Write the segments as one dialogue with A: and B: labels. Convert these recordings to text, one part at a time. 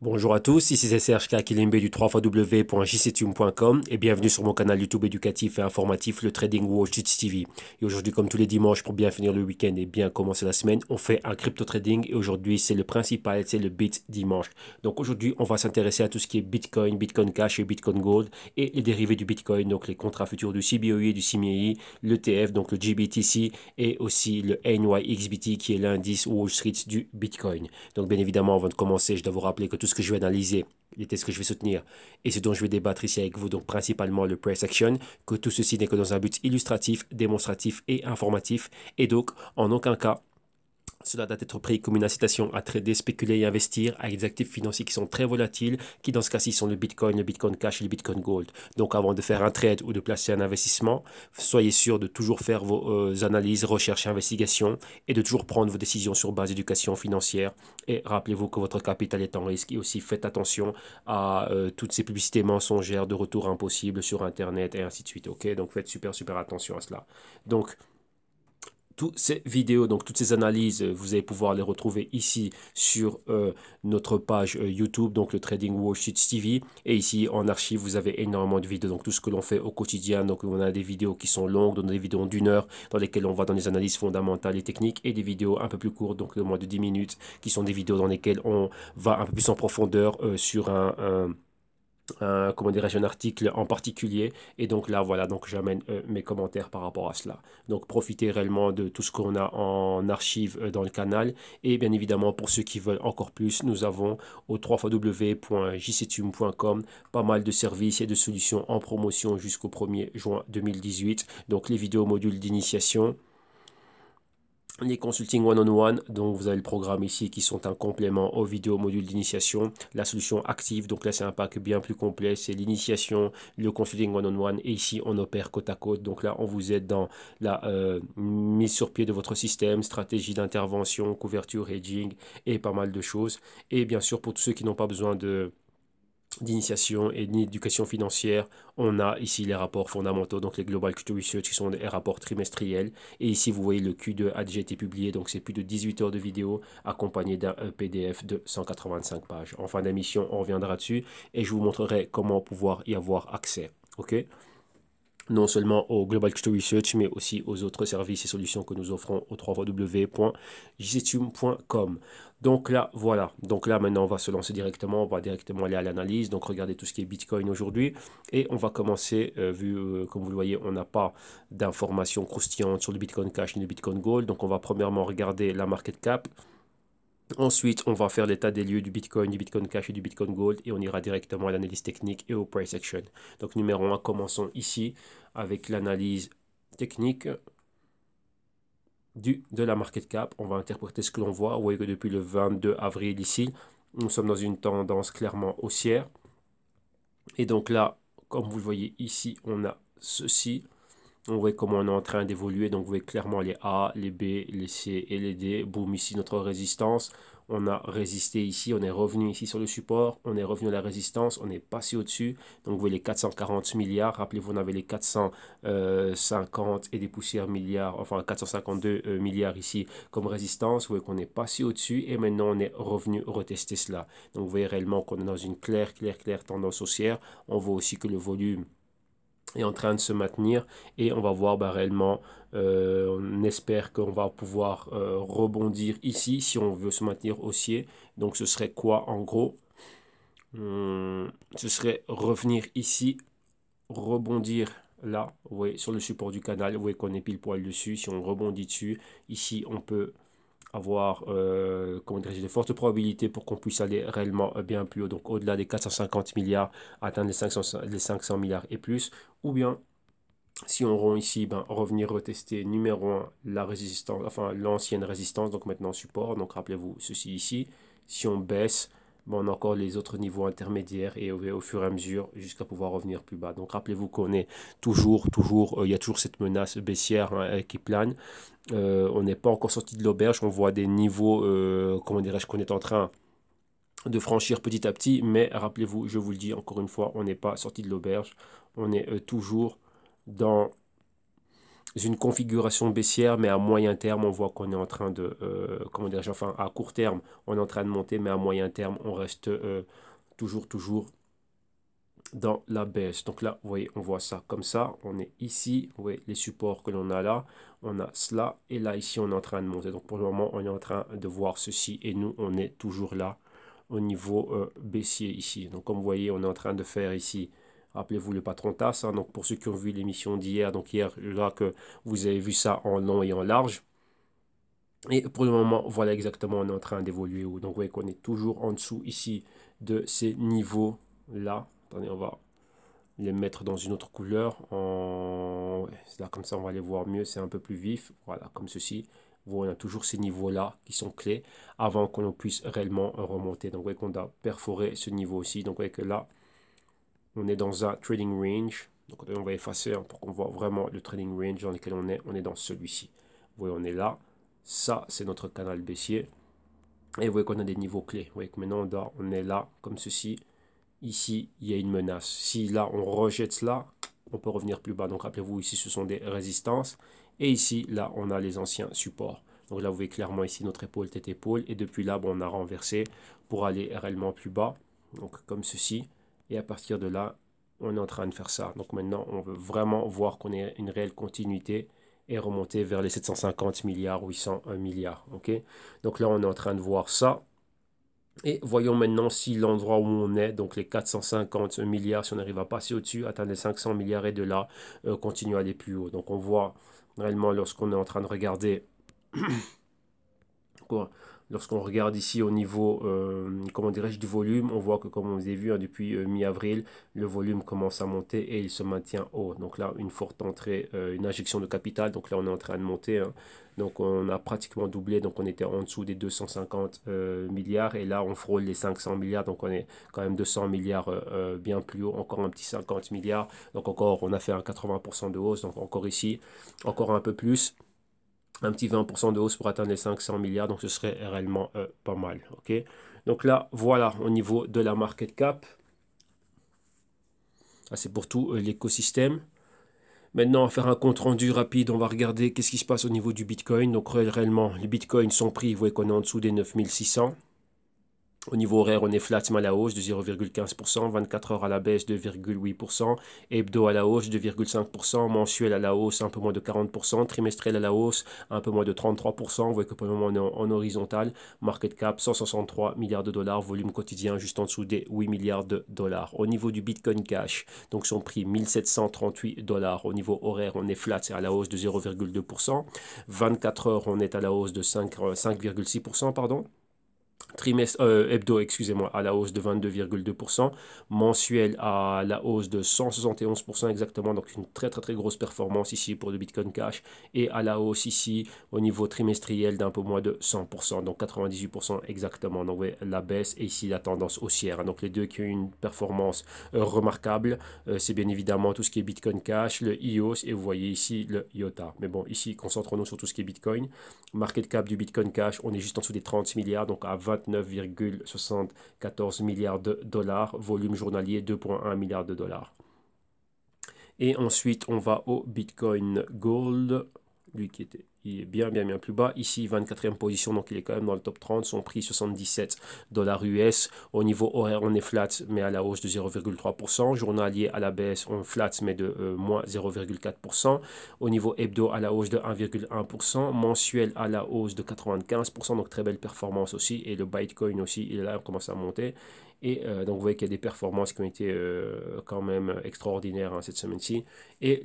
A: Bonjour à tous, ici c'est Serge Kakilimbe du 3xw.jctune.com et bienvenue sur mon canal YouTube éducatif et informatif, le Trading Wall Street TV. Et aujourd'hui, comme tous les dimanches, pour bien finir le week-end et bien commencer la semaine, on fait un crypto trading et aujourd'hui c'est le principal, c'est le Bit dimanche. Donc aujourd'hui, on va s'intéresser à tout ce qui est Bitcoin, Bitcoin Cash et Bitcoin Gold et les dérivés du Bitcoin, donc les contrats futurs du CBOE et du CME, l'ETF, donc le GBTC et aussi le NYXBT qui est l'indice Wall Street du Bitcoin. Donc, bien évidemment, avant de commencer, je dois vous rappeler que tout ce que je vais analyser, les tests que je vais soutenir et ce dont je vais débattre ici avec vous, donc principalement le price action, que tout ceci n'est que dans un but illustratif, démonstratif et informatif. Et donc, en aucun cas, cela doit être pris comme une incitation à trader, spéculer et investir avec des actifs financiers qui sont très volatiles, qui dans ce cas-ci sont le Bitcoin Cash et le Bitcoin Gold. Donc avant de faire un trade ou de placer un investissement, soyez sûr de toujours faire vos analyses, recherches et investigations et de toujours prendre vos décisions sur base d'éducation financière. Et rappelez-vous que votre capital est en risque et aussi faites attention à toutes ces publicités mensongères de retour impossible sur Internet et ainsi de suite. Ok, donc faites super attention à cela. Donc, toutes ces vidéos, donc toutes ces analyses, vous allez pouvoir les retrouver ici sur notre page YouTube, donc le Trading Wall Street TV. Et ici en archive, vous avez énormément de vidéos, donc tout ce que l'on fait au quotidien. Donc on a des vidéos qui sont longues, on a des vidéos d'1 heure dans lesquelles on va dans les analyses fondamentales et techniques et des vidéos un peu plus courtes, donc de moins de 10 minutes, qui sont des vidéos dans lesquelles on va un peu plus en profondeur sur comment dirais-je, un article en particulier. Et donc là, voilà, donc j'amène mes commentaires par rapport à cela. Donc profitez réellement de tout ce qu'on a en archive dans le canal. Et bien évidemment, pour ceux qui veulent encore plus, nous avons au www.jctune.com pas mal de services et de solutions en promotion jusqu'au 1er juin 2018. Donc les vidéos modules d'initiation, les consulting one-on-one, donc vous avez le programme ici qui sont un complément aux vidéos modules d'initiation. La solution active, donc là c'est un pack bien plus complet, c'est l'initiation, le consulting one-on-one et ici on opère côte à côte. Donc là on vous aide dans la mise sur pied de votre système, stratégie d'intervention, couverture, hedging et pas mal de choses. Et bien sûr pour tous ceux qui n'ont pas besoin d'initiation et d'éducation financière, on a ici les rapports fondamentaux, donc les Global Q2 Research qui sont des rapports trimestriels. Et ici, vous voyez le Q2 a déjà été publié, donc c'est plus de 18 heures de vidéo accompagné d'un PDF de 185 pages. En fin d'émission, on reviendra dessus et je vous montrerai comment pouvoir y avoir accès. OK? Non seulement au Global Q2 Research, mais aussi aux autres services et solutions que nous offrons au www.jctune.com. Donc là, voilà. Donc là, maintenant, on va se lancer directement. On va directement aller à l'analyse. Donc, regardez tout ce qui est Bitcoin aujourd'hui. Et on va commencer, comme vous le voyez, on n'a pas d'informations croustillantes sur le Bitcoin Cash ni le Bitcoin Gold. Donc, on va premièrement regarder la market cap. Ensuite, on va faire l'état des lieux du Bitcoin Cash et du Bitcoin Gold et on ira directement à l'analyse technique et au price action. Donc numéro 1, commençons ici avec l'analyse technique de la market cap. On va interpréter ce que l'on voit. Vous voyez que depuis le 22 avril ici, nous sommes dans une tendance clairement haussière. Et donc là, comme vous le voyez ici, on a ceci. On voit comment on est en train d'évoluer. Donc, vous voyez clairement les A, les B, les C et les D. Boum, ici notre résistance. On a résisté ici, on est revenu ici sur le support, on est revenu à la résistance, on est passé au-dessus. Donc, vous voyez les 440 milliards. Rappelez-vous, on avait les 450 et des poussières milliards, enfin 452 milliards ici comme résistance. Vous voyez qu'on est passé au-dessus et maintenant on est revenu retester cela. Donc, vous voyez réellement qu'on est dans une claire tendance haussière. On voit aussi que le volume est en train de se maintenir et on va voir réellement, on espère qu'on va pouvoir rebondir ici si on veut se maintenir haussier. Donc ce serait quoi en gros? Ce serait revenir ici, rebondir là, vous voyez, sur le support du canal, vous voyez qu'on est pile poil dessus. Si on rebondit dessus, ici on peut avoir comment dirais-je, de fortes probabilités pour qu'on puisse aller réellement bien plus haut, donc au-delà des 450 milliards, atteindre les 500 milliards et plus, ou bien si on rompt ici, revenir retester numéro 1, la résistance, enfin l'ancienne résistance, donc maintenant support, donc rappelez-vous ceci ici, si on baisse, on a encore les autres niveaux intermédiaires et au fur et à mesure jusqu'à pouvoir revenir plus bas. Donc rappelez-vous qu'on est il y a toujours cette menace baissière qui plane. On n'est pas encore sorti de l'auberge, on voit des niveaux, comment dirais-je, qu'on est en train de franchir petit à petit, mais rappelez-vous, je vous le dis encore une fois, on n'est pas sorti de l'auberge, on est toujours dans une configuration baissière, mais à moyen terme, on voit qu'on est en train de, comment dirais-je, enfin à court terme, on est en train de monter, mais à moyen terme, on reste toujours dans la baisse. Donc là, vous voyez, on voit ça comme ça. On est ici, vous voyez les supports que l'on a là. On a cela et là, ici, on est en train de monter. Donc pour le moment, on est en train de voir ceci et nous, on est toujours là au niveau baissier ici. Donc comme vous voyez, on est en train de faire ici, rappelez-vous le patron tasse. Hein, donc pour ceux qui ont vu l'émission d'hier, donc hier, là que vous avez vu ça en long et en large. Et pour le moment, voilà exactement, on est en train d'évoluer où. Donc vous voyez qu'on est toujours en dessous ici de ces niveaux-là. Attendez, on va les mettre dans une autre couleur. Ouais, là, comme ça, on va les voir mieux. C'est un peu plus vif. Voilà, comme ceci. Voilà, on a toujours ces niveaux-là qui sont clés avant qu'on puisse réellement remonter. Donc, vous voyez qu'on a perforé ce niveau aussi. Donc, vous voyez que là, on est dans un trading range. Donc, on va effacer hein, pour qu'on voit vraiment le trading range dans lequel on est. On est dans celui-ci. Vous voyez, on est là. Ça, c'est notre canal baissier. Et vous voyez qu'on a des niveaux clés. Vous voyez que maintenant, on est là, comme ceci. Ici, il y a une menace. Si là, on rejette cela, on peut revenir plus bas. Donc, rappelez-vous, ici, ce sont des résistances. Et ici, là, on a les anciens supports. Donc là, vous voyez clairement ici notre épaule, tête, épaule. Et depuis là, bon, on a renversé pour aller réellement plus bas. Donc, comme ceci. Et à partir de là, on est en train de faire ça. Donc maintenant, on veut vraiment voir qu'on ait une réelle continuité et remonter vers les 750 milliards, 800 milliards. Ok. Donc là, on est en train de voir ça. Et voyons maintenant si l'endroit où on est, donc les 450 milliards, si on arrive à passer au-dessus, atteindre les 500 milliards et de là, continue à aller plus haut. Donc on voit réellement lorsqu'on est en train de regarder quoi. Lorsqu'on regarde ici au niveau, comment dirais-je, du volume, on voit que comme vous avez vu, hein, depuis mi-avril, le volume commence à monter et il se maintient haut. Donc là, une forte entrée, une injection de capital. Donc là, on est en train de monter. Hein. Donc on a pratiquement doublé. Donc on était en dessous des 250 milliards et là, on frôle les 500 milliards. Donc on est quand même 200 milliards bien plus haut. Encore un petit 50 milliards. Donc encore, on a fait un 80% de hausse. Donc encore ici, encore un peu plus un petit 20% de hausse pour atteindre les 500 milliards, donc ce serait réellement pas mal. Ok. Donc là, voilà, au niveau de la market cap, c'est pour tout l'écosystème. Maintenant, on va faire un compte rendu rapide, on va regarder qu'est-ce qui se passe au niveau du Bitcoin. Donc réellement, les Bitcoins sont pris, vous voyez qu'on est en dessous des 9600. Au niveau horaire, on est flat mais à la hausse de 0,15%, 24 heures à la baisse de 2,8%, hebdo à la hausse de 2,5%, mensuel à la hausse un peu moins de 40%, trimestriel à la hausse un peu moins de 33%. Vous voyez que pour le moment on est en horizontal, market cap 163 milliards de dollars, volume quotidien juste en dessous des 8 milliards de dollars. Au niveau du Bitcoin Cash, donc son prix 1738 dollars. Au niveau horaire, on est flat, c'est à la hausse de 0,2%, 24 heures, on est à la hausse de 5,6%, pardon. Hebdo, excusez-moi, à la hausse de 22,2%, mensuel à la hausse de 171% exactement, donc une très grosse performance ici pour le Bitcoin Cash, et à la hausse ici au niveau trimestriel d'un peu moins de 100%, donc 98% exactement, donc ouais, la baisse et ici la tendance haussière, donc les deux qui ont une performance remarquable, c'est bien évidemment tout ce qui est Bitcoin Cash, le EOS, et vous voyez ici le IOTA, mais bon, ici concentrons-nous sur tout ce qui est Bitcoin. Market cap du Bitcoin Cash, on est juste en dessous des 30 milliards, donc à 29,74 milliards de dollars. Volume journalier 2,1 milliards de dollars. Et ensuite, on va au Bitcoin Gold, lui qui était il est bien plus bas. Ici, 24e position, donc il est quand même dans le top 30. Son prix, 77 dollars US. Au niveau horaire, on est flat, mais à la hausse de 0,3%. Journalier à la baisse, on flat, mais de moins 0,4%. Au niveau hebdo, à la hausse de 1,1%. Mensuel à la hausse de 95%, donc très belle performance aussi. Et le Bitcoin aussi, il est là, on commence à monter. Et donc vous voyez qu'il y a des performances qui ont été quand même extraordinaires hein, cette semaine-ci. Et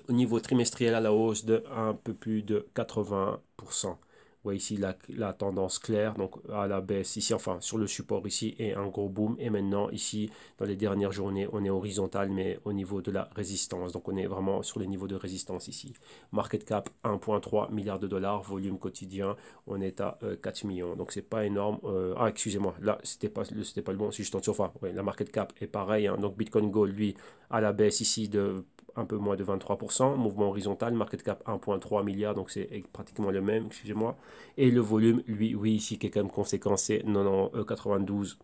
A: au niveau trimestriel à la hausse de un peu plus de 80%. Vous voyez ici la tendance claire, donc à la baisse ici, enfin sur le support ici, et un gros boom. Et maintenant ici, dans les dernières journées, on est horizontal, mais au niveau de la résistance. Donc on est vraiment sur les niveaux de résistance ici. Market cap 1,3 milliard de dollars, volume quotidien, on est à 4 millions. Donc c'est pas énorme. Excusez-moi, là c'était pas le bon, si je tente sur, enfin, ouais, la market cap est pareil. Hein. Donc Bitcoin Gold, lui, à la baisse ici de un peu moins de 23%, mouvement horizontal, market cap 1,3 milliard, donc c'est pratiquement le même, excusez-moi. Et le volume, lui, oui, ici, qui est quand même conséquent, c'est 92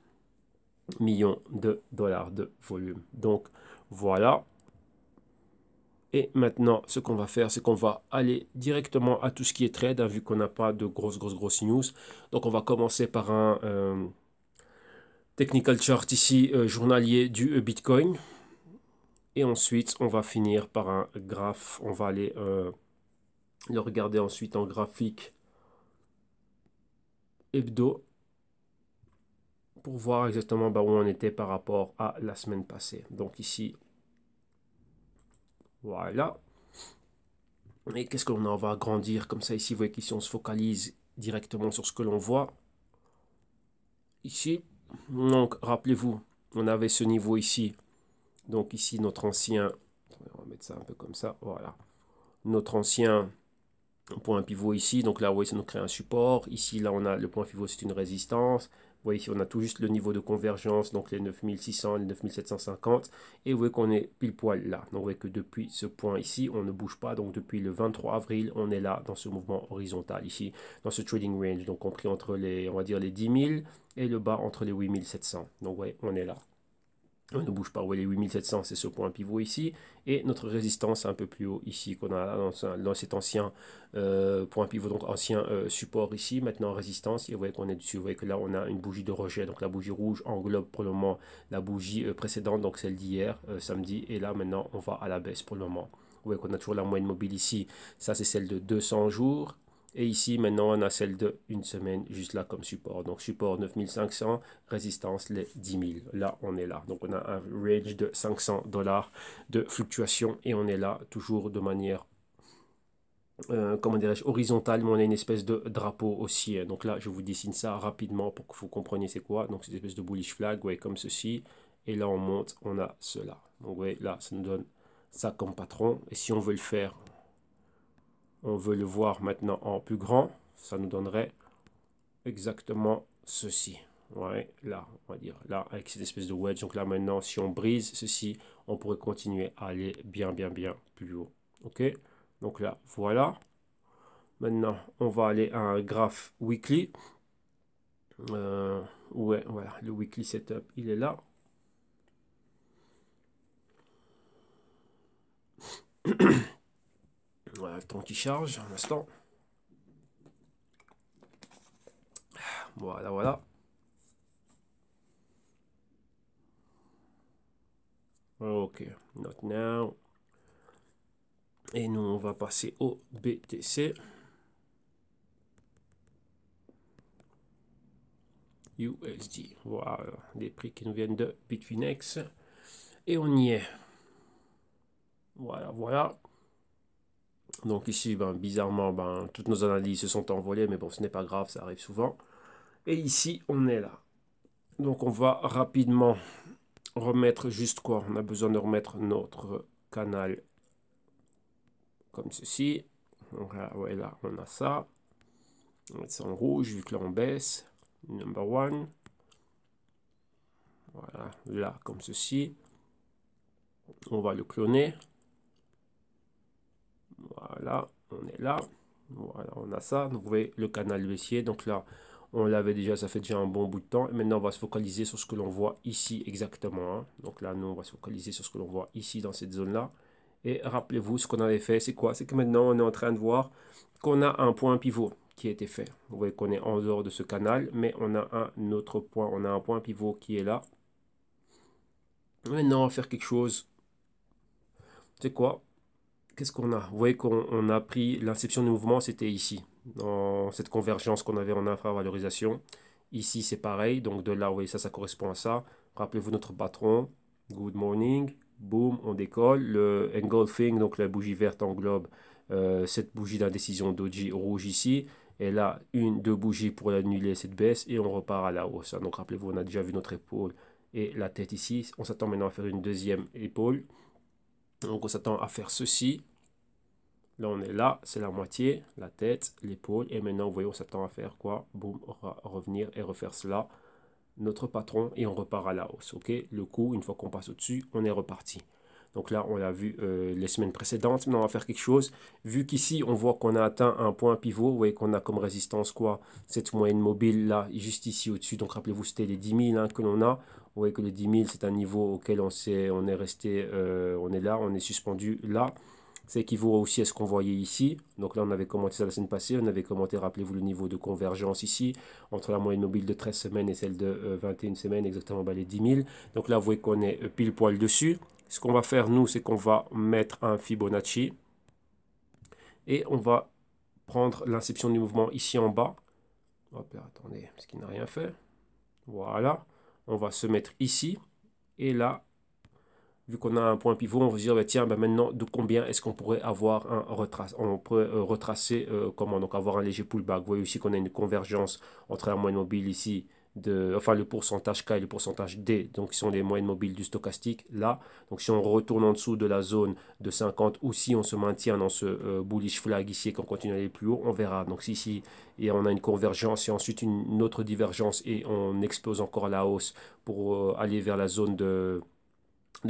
A: millions de dollars de volume. Donc, voilà. Et maintenant, ce qu'on va faire, c'est qu'on va aller directement à tout ce qui est trade, hein, vu qu'on n'a pas de grosses news. Donc, on va commencer par un technical chart ici, journalier du Bitcoin. Et ensuite, on va finir par un graphe. On va aller le regarder ensuite en graphique hebdo pour voir exactement où on était par rapport à la semaine passée. Donc ici, voilà. Et qu'est-ce qu'on a? On va agrandir comme ça ici. Vous voyez qu'ici, on se focalise directement sur ce que l'on voit ici. Donc, rappelez-vous, on avait ce niveau ici. Donc ici, notre ancien, on va mettre ça un peu comme ça, voilà. Notre ancien point pivot ici, donc là, vous voyez, ça nous crée un support. Ici, là, on a le point pivot, c'est une résistance. Vous voyez ici, on a tout juste le niveau de convergence, donc les 9600, les 9750. Et vous voyez qu'on est pile poil là. Donc vous voyez que depuis ce point ici, on ne bouge pas. Donc depuis le 23 avril, on est là dans ce mouvement horizontal ici, dans ce trading range. Donc compris entre les, on va dire les 10 000 et le bas entre les 8700. Donc vous voyez, on est là. On ne bouge pas. Vous voyez, les 8700, c'est ce point pivot ici. Et notre résistance un peu plus haut ici, qu'on a là dans cet ancien point pivot, donc ancien support ici. Maintenant, résistance. Et vous voyez qu'on est dessus. Vous voyez que là, on a une bougie de rejet. Donc, la bougie rouge englobe pour le moment la bougie précédente, donc celle d'hier, samedi. Et là, maintenant, on va à la baisse pour le moment. Vous voyez qu'on a toujours la moyenne mobile ici. Ça, c'est celle de 200 jours. Et ici, maintenant, on a celle de une semaine, juste là comme support. Donc, support 9500, résistance les 10 000. Là, on est là. Donc, on a un range de 500 $ de fluctuation et on est là toujours de manière, comment dirais-je, horizontale, mais on a une espèce de drapeau aussi. Donc là, je vous dessine ça rapidement pour que vous compreniez c'est quoi. Donc, c'est une espèce de bullish flag, ouais, comme ceci. Et là, on monte, on a cela. Donc, ouais, là, ça nous donne ça comme patron. Et si on veut le faire, on veut le voir maintenant en plus grand, ça nous donnerait exactement ceci. Ouais, là, on va dire, là, avec cette espèce de wedge. Donc là, maintenant, si on brise ceci, on pourrait continuer à aller bien plus haut. OK? Donc là, voilà. Maintenant, on va aller à un graphe weekly. Ouais, voilà, le weekly setup, il est là. Voilà, le temps qui charge, un instant. Voilà, voilà. OK, not now. Et nous, on va passer au BTC. USD. Voilà, des prix qui nous viennent de Bitfinex. Et on y est. Voilà, voilà. Donc ici, bizarrement, toutes nos analyses se sont envolées, mais bon, ce n'est pas grave, ça arrive souvent. Et ici, on est là. Donc on va rapidement remettre juste quoi? On a besoin de remettre notre canal comme ceci. Donc là, ouais, là, on a ça. On va mettre ça en rouge, vu que là, on baisse. Number one. Voilà, là, comme ceci. On va le cloner. Voilà, on est là. Voilà, on a ça. Donc, vous voyez le canal baissier. Donc là, on l'avait déjà, ça fait déjà un bon bout de temps. Et maintenant, on va se focaliser sur ce que l'on voit ici exactement, hein. Donc là, nous, on va se focaliser sur ce que l'on voit ici dans cette zone-là. Et rappelez-vous, ce qu'on avait fait, c'est quoi? C'est que maintenant, on est en train de voir qu'on a un point pivot qui a été fait. Vous voyez qu'on est en dehors de ce canal, mais on a un autre point. On a un point pivot qui est là. Maintenant, on va faire quelque chose. C'est quoi? Qu'est-ce qu'on a? Vous voyez qu'on a pris l'inception du mouvement, c'était ici, dans cette convergence qu'on avait en infravalorisation. Ici, c'est pareil, donc de là, vous voyez, ça correspond à ça. Rappelez-vous notre patron, good morning, boom, on décolle. Le engulfing, donc la bougie verte englobe cette bougie d'indécision doji rouge ici. Et là, une, deux bougies pour annuler cette baisse et on repart à la hausse, hein. Donc rappelez-vous, on a déjà vu notre épaule et la tête ici. On s'attend maintenant à faire une deuxième épaule. Donc on s'attend à faire ceci. Là, on est là, c'est la moitié, la tête, l'épaule. Et maintenant, vous voyez, on s'attend à faire quoi? Boum, revenir et refaire cela. Notre patron, et on repart à la hausse. Ok, le coup, une fois qu'on passe au-dessus, on est reparti. Donc là, on l'a vu les semaines précédentes. Maintenant, on va faire quelque chose. Vu qu'ici, on voit qu'on a atteint un point pivot. Vous voyez qu'on a comme résistance quoi? Cette moyenne mobile là, juste ici au-dessus. Donc rappelez-vous, c'était les 10 000 hein, que l'on a. Vous voyez que les 10 000, c'est un niveau auquel on est resté, on est là, on est suspendu là. Ça équivaut aussi à ce qu'on voyait ici. Donc là, on avait commenté ça la semaine passée. On avait commenté, rappelez-vous, le niveau de convergence ici, entre la moyenne mobile de 13 semaines et celle de 21 semaines, exactement les 10 000. Donc là, vous voyez qu'on est pile poil dessus. Ce qu'on va faire, nous, c'est qu'on va mettre un Fibonacci. Et on va prendre l'inception du mouvement ici en bas. Hop là, attendez, parce qu'il n'a rien fait. Voilà. On va se mettre ici. Et là, vu qu'on a un point pivot, on va se dire, bah, tiens, bah, maintenant, de combien est-ce qu'on pourrait avoir un retrace? On pourrait retracer comment? Donc, avoir un léger pullback. Vous voyez aussi qu'on a une convergence entre la moyenne mobile ici, enfin le pourcentage K et le pourcentage D, donc qui sont les moyennes mobiles du stochastique, là. Donc, si on retourne en dessous de la zone de 50 ou si on se maintient dans ce bullish flag ici et qu'on continue à aller plus haut, on verra. Donc, si ici, et on a une convergence et ensuite une autre divergence et on explose encore à la hausse pour aller vers la zone de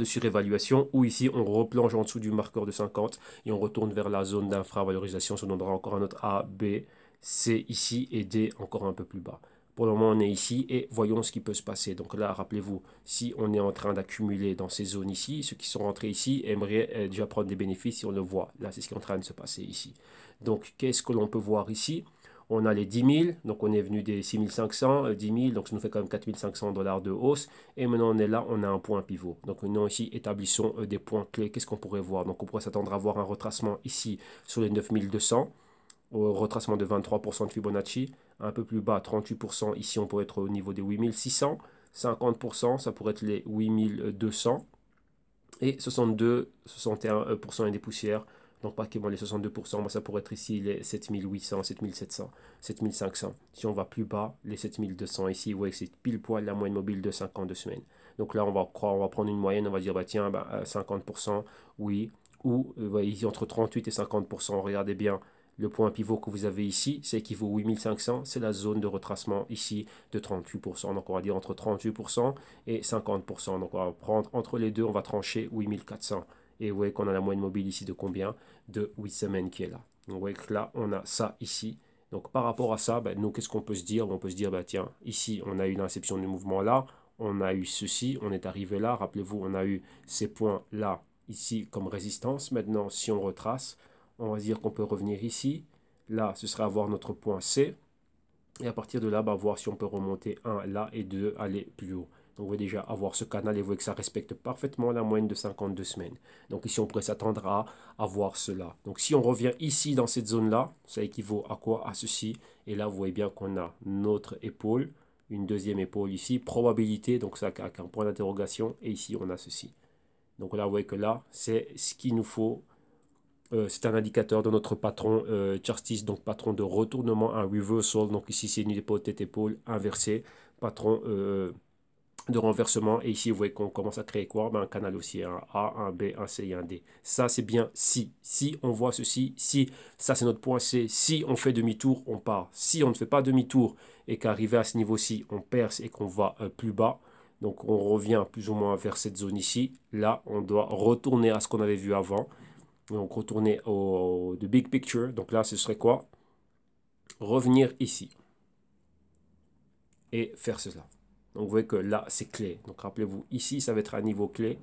A: surévaluation, ou ici on replonge en dessous du marqueur de 50 et on retourne vers la zone d'infravalorisation. Ça donnera encore un autre A, B, C ici et D encore un peu plus bas. Pour le moment, on est ici et voyons ce qui peut se passer. Donc là, rappelez-vous, si on est en train d'accumuler dans ces zones ici, ceux qui sont rentrés ici aimeraient déjà prendre des bénéfices si on le voit. Là, c'est ce qui est en train de se passer ici. Donc, qu'est-ce que l'on peut voir ici? On a les 10 000, donc on est venu des 6 500, 10 000, donc ça nous fait quand même 4 500 $ de hausse. Et maintenant on est là, on a un point pivot. Donc maintenant ici, établissons des points clés. Qu'est-ce qu'on pourrait voir? Donc on pourrait s'attendre à voir un retracement ici sur les 9 200, au retracement de 23% de Fibonacci. Un peu plus bas, 38%, ici on pourrait être au niveau des 8 600. 50%, ça pourrait être les 8 200. Et 62, 61% et des poussières. Donc, pratiquement les 62%, ça pourrait être ici les 7800, 7700, 7500. Si on va plus bas, les 7200 ici, vous voyez que c'est pile poil la moyenne mobile de 52 semaines. Donc là, on va prendre une moyenne, on va dire, bah, tiens, bah, 50%, oui. Ou, voyez, ici, entre 38 et 50%, regardez bien, le point pivot que vous avez ici, c'est équivaut 8500, c'est la zone de retracement ici de 38%. Donc on va dire entre 38% et 50%. Donc on va prendre entre les deux, on va trancher 8400. Et vous voyez qu'on a la moyenne mobile ici de combien? De 8 semaines qui est là. Donc vous voyez que là, on a ça ici. Donc par rapport à ça, ben, nous, qu'est-ce qu'on peut se dire? On peut se dire, ben, tiens, ici, on a eu l'inception du mouvement là, on a eu ceci, on est arrivé là. Rappelez-vous, on a eu ces points là, ici, comme résistance. Maintenant, si on retrace, on va dire qu'on peut revenir ici. Là, ce serait avoir notre point C. Et à partir de là, bah, voir si on peut remonter 1 là et 2, aller plus haut. Donc, vous voyez déjà avoir ce canal et vous voyez que ça respecte parfaitement la moyenne de 52 semaines. Donc, ici, on pourrait s'attendre à avoir cela. Donc, si on revient ici dans cette zone-là, ça équivaut à quoi? À ceci. Et là, vous voyez bien qu'on a notre épaule, une deuxième épaule ici, probabilité, donc ça avec un point d'interrogation. Et ici, on a ceci. Donc là, vous voyez que là, c'est ce qu'il nous faut. C'est un indicateur de notre patron Chartis, donc patron de retournement, un reversal. Donc ici, c'est une épaule tête-épaule inversée, patron de renversement. Et ici, vous voyez qu'on commence à créer quoi? Ben, un canal haussier, un A, un B, un C et un D. Ça, c'est bien si. Si on voit ceci, si ça, c'est notre point C. Si on fait demi-tour, on part. Si on ne fait pas demi-tour et qu'arrivé à ce niveau-ci, on perce et qu'on va plus bas, donc on revient plus ou moins vers cette zone ici. Là, on doit retourner à ce qu'on avait vu avant. Donc retourner au the big picture. Donc là, ce serait quoi? Revenir ici et faire cela. Donc vous voyez que là, c'est clé. Donc rappelez-vous, ici, ça va être un niveau clé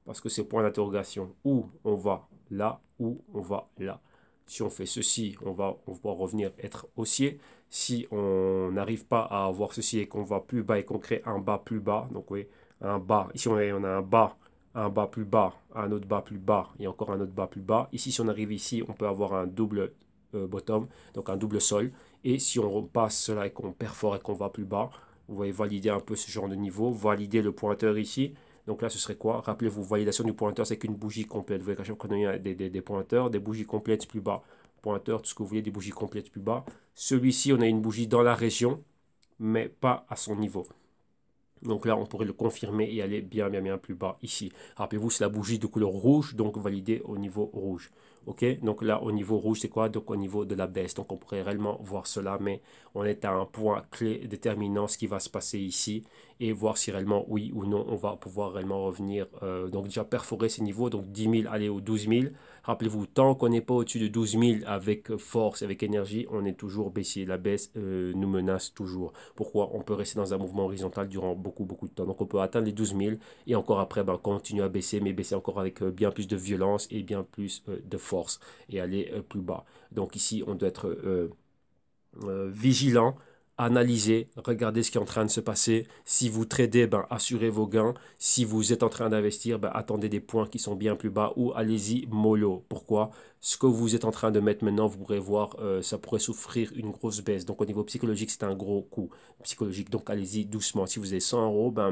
A: parce que c'est point d'interrogation. Où on va là, où on va là. Si on fait ceci, on va revenir être haussier. Si on n'arrive pas à avoir ceci et qu'on va plus bas et qu'on crée un bas plus bas, donc oui, un bas, ici on a un bas plus bas, un autre bas plus bas et encore un autre bas plus bas. Ici, si on arrive ici, on peut avoir un double bottom, donc un double sol. Et si on passe cela et qu'on perfore et qu'on va plus bas, vous voyez valider un peu ce genre de niveau, valider le pointeur ici. Donc là, ce serait quoi? Rappelez-vous, validation du pointeur, c'est qu'une bougie complète. Vous voyez qu'à chaque fois qu'on a des pointeurs, des bougies complètes plus bas. Pointeur, tout ce que vous voulez, des bougies complètes plus bas. Celui-ci, on a une bougie dans la région, mais pas à son niveau. Donc là, on pourrait le confirmer et aller bien plus bas ici. Rappelez-vous, c'est la bougie de couleur rouge, donc validée au niveau rouge. Ok, donc là, au niveau rouge, c'est quoi? Donc au niveau de la baisse. Donc on pourrait réellement voir cela, mais on est à un point clé déterminant ce qui va se passer ici et voir si réellement, oui ou non, on va pouvoir réellement revenir. Donc déjà perforer ces niveaux, donc 10 000, aller aux 12 000. Rappelez-vous, tant qu'on n'est pas au-dessus de 12 000 avec force, avec énergie, on est toujours baissier. La baisse nous menace toujours. Pourquoi? On peut rester dans un mouvement horizontal durant beaucoup de temps. Donc on peut atteindre les 12 000 et encore après ben, continuer à baisser, mais baisser encore avec bien plus de violence et bien plus de force et aller plus bas. Donc ici on doit être vigilant, analyser, regardez ce qui est en train de se passer. Si vous tradez, ben, assurez vos gains. Si vous êtes en train d'investir, ben, attendez des points qui sont bien plus bas ou allez-y mollo. Pourquoi? Ce que vous êtes en train de mettre maintenant, vous pourrez voir, ça pourrait souffrir une grosse baisse. Donc au niveau psychologique, c'est un gros coup psychologique. Donc allez-y doucement. Si vous avez 100 euros, ben,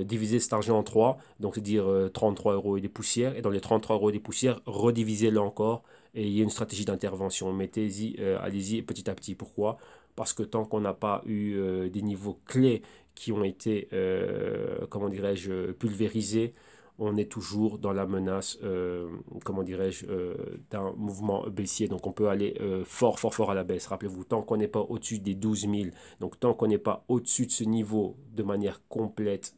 A: divisez cet argent en 3, donc c'est-à-dire 33 euros et des poussières. Et dans les 33 euros et des poussières, redivisez-le encore et il y a une stratégie d'intervention. Mettez-y, allez-y petit à petit. Pourquoi? Parce que tant qu'on n'a pas eu des niveaux clés qui ont été, comment dirais-je, pulvérisés, on est toujours dans la menace, comment dirais-je, d'un mouvement baissier. Donc on peut aller fort à la baisse. Rappelez-vous, tant qu'on n'est pas au-dessus des 12 000, donc tant qu'on n'est pas au-dessus de ce niveau de manière complète,